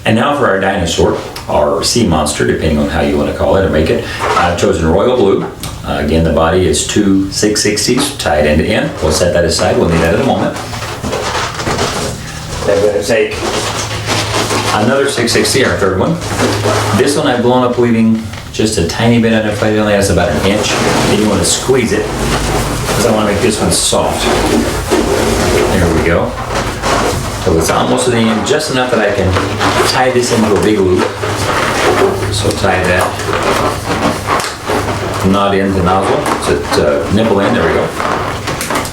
And now for our dinosaur, or sea monster, depending on how you want to call it or make it. I've chosen royal blue. Again, the body is two 660s tied end to end. We'll set that aside. We'll need that in a moment. Then we're going to take another 660, our third one. This one I've blown up, leaving just a tiny bit uninflated. It only has about an inch. Then you want to squeeze it, because I want to make this one soft. There we go. So it's almost to the end, just enough that I can tie this into a big loop. So tie that knot in the nozzle, so it nipple in, there we go.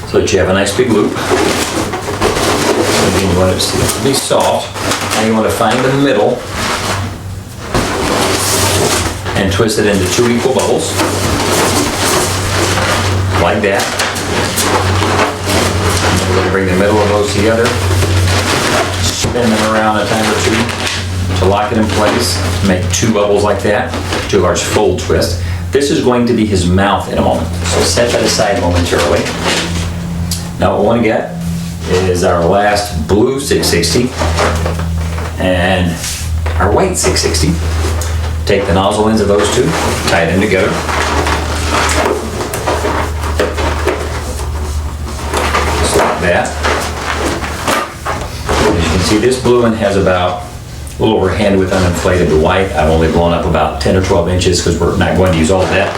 So that you have a nice big loop. Again, you want it to be soft. Now you want to find the middle and twist it into two equal bubbles, like that. And we're going to bring the middle of those together. Spin them around a time or two to lock it in place. Make two bubbles like that, two large fold twist. This is going to be his mouth in a moment, so set that aside momentarily. Now what we want to get is our last blue 660 and our white 660. Take the nozzle ends of those two, tie them together. Just like that. As you can see, this blue one has about a little over hand width uninflated. The white, I've only blown up about 10 or 12 inches because we're not going to use all of that.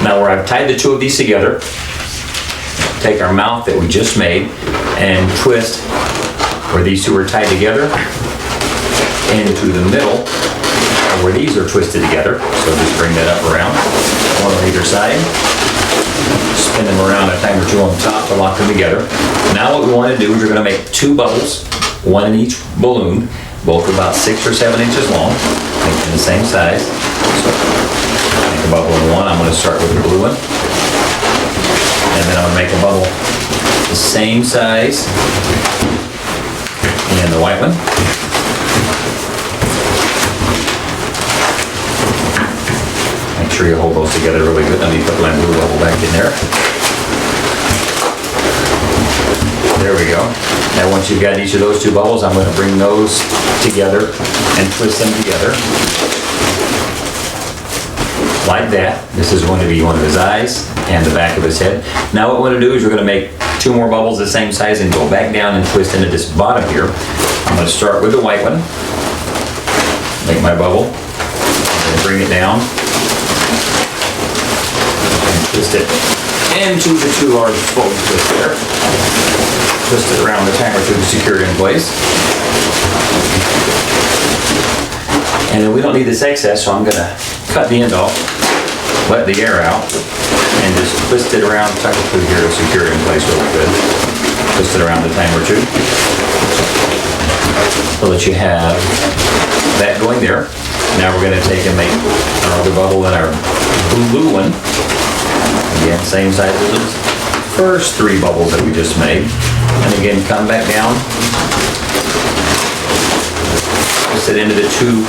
Now where I've tied the two of these together, take our mouth that we just made and twist where these two are tied together into the middle where these are twisted together. So just bring that up around, one on either side. Spin them around a time or two on top to lock them together. Now what we want to do is we're going to make two bubbles, one in each balloon, both about 6 or 7 inches long, in the same size. So make a bubble in one. I'm going to start with the blue one. And then I'm going to make a bubble the same size in the white one. Make sure you hold those together really good. Let me put my blue bubble back in there. There we go. Now once you've got each of those two bubbles, I'm going to bring those together and twist them together. Like that. This is going to be one of his eyes and the back of his head. Now what we're going to do is we're going to make two more bubbles the same size and go back down and twist into this bottom here. I'm going to start with the white one. Make my bubble. And bring it down. And twist it into the two large fold twists there. Twist it around the time or two to secure it in place. And then we don't need this excess, so I'm going to cut the end off, let the air out, and just twist it around, tuck it through here to secure it in place really good. Twist it around a time or two. So that you have that going there. Now we're going to take and make our other bubble in our blue one. Again, same size as those first three bubbles that we just made. And again, come back down. Twist it into the two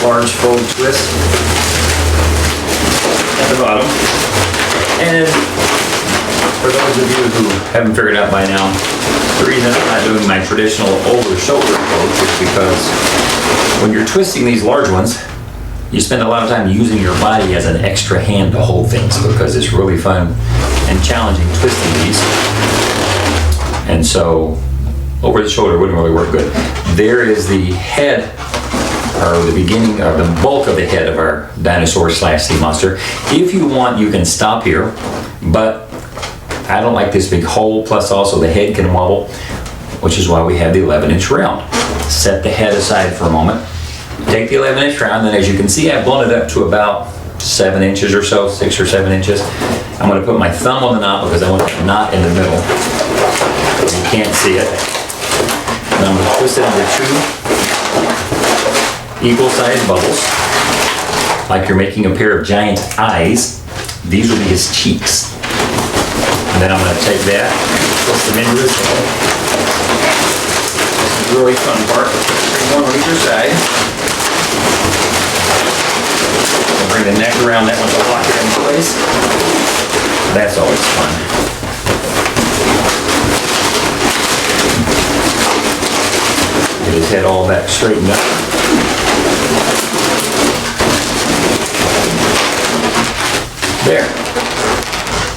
large fold twists at the bottom. And for those of you who haven't figured out by now, the reason I'm not doing my traditional over-shoulder approach is because when you're twisting these large ones, you spend a lot of time using your body as an extra hand to hold things because it's really fun and challenging twisting these. And so over the shoulder wouldn't really work good. There is the head, or the beginning, or the bulk of the head of our dinosaur slash sea monster. If you want, you can stop here, but I don't like this big hole, plus also the head can wobble, which is why we have the 11-inch round. Set the head aside for a moment. Take the 11-inch round, and as you can see, I've blown it up to about 7 inches or so, 6 or 7 inches. I'm going to put my thumb on the knot because I want the knot in the middle. You can't see it. And I'm going to twist it into two equal-sized bubbles, like you're making a pair of giant eyes. These will be his cheeks. And then I'm going to take that, twist them into his head. This is the really fun part. Bring one on either side. And bring the neck around that one to lock it in place. That's always fun. Get his head all back straightened up. There.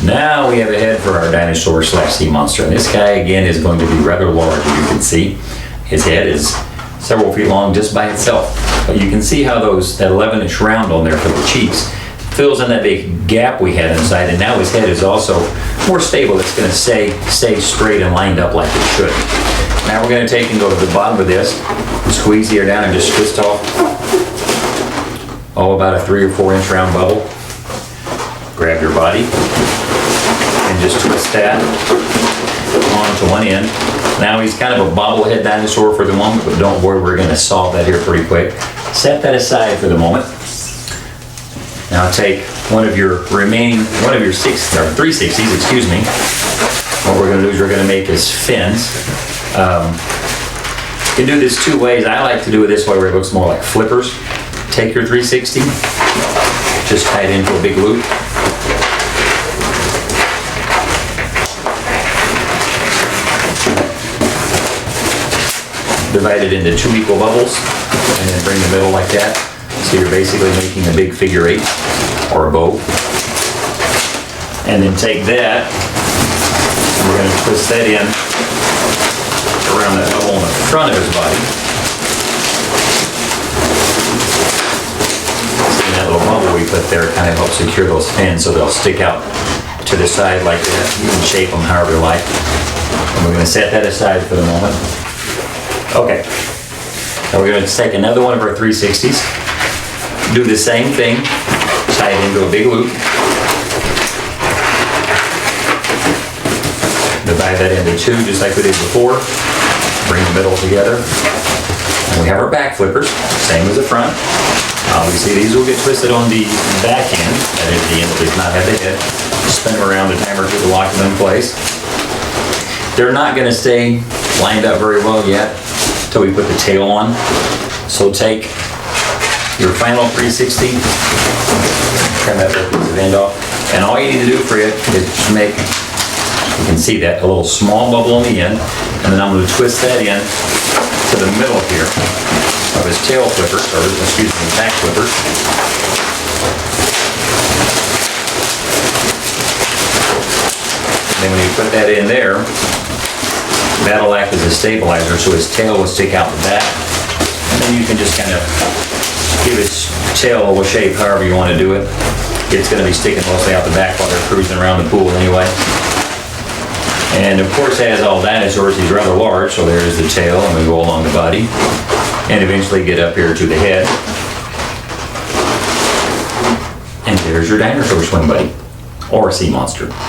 Now we have a head for our dinosaur slash sea monster. And this guy again is going to be rather large, as you can see. His head is several feet long just by itself. But you can see how that 11-inch round on there for the cheeks fills in that big gap we had inside, and now his head is also more stable. It's going to stay straight and lined up like it should. Now we're going to take and go to the bottom of this, squeeze the air down and just twist off, about a 3 or 4 inch round bubble. Grab your body and just twist that onto one end. Now he's kind of a bobblehead dinosaur for the moment, but don't worry, we're going to solve that here pretty quick. Set that aside for the moment. Now take one of your 360s, excuse me. What we're going to do is we're going to make his fins. You can do this 2 ways. I like to do it this way where it looks more like flippers. Take your 360, just tie it into a big loop. Divide it into 2 equal bubbles and then bring the middle like that. So you're basically making a big figure 8 or a bow. And then take that, and we're going to twist that in around that bubble on the front of his body. See that little bubble we put there kind of helps secure those fins so they'll stick out to the side like that. You can shape them however you like. And we're going to set that aside for the moment. Okay. Now we're going to take another one of our 360s. Do the same thing, tie it into a big loop. Divide that into 2 just like we did before. Bring the middle together. And we have our back flippers, same as the front. Obviously these will get twisted on the back end, that is the end that does not have the head. Spin them around a time or 2 to lock them in place. They're not going to stay lined up very well yet until we put the tail on. So take your final 360, turn that little piece of end off, and all you need to do for it is just make, you can see that, a little small bubble on the end, and then I'm going to twist that in to the middle here of his tail flipper, or excuse me, back flipper. And then when you put that in there, that'll act as a stabilizer, so his tail will stick out the back, and then you can just kind of give its tail a little shape however you want to do it. It's going to be sticking mostly out the back while they're cruising around the pool anyway. And of course, as all dinosaurs, he's rather large, so there's the tail, and we go along the body, and eventually get up here to the head. And there's your dinosaur swim buddy, or sea monster.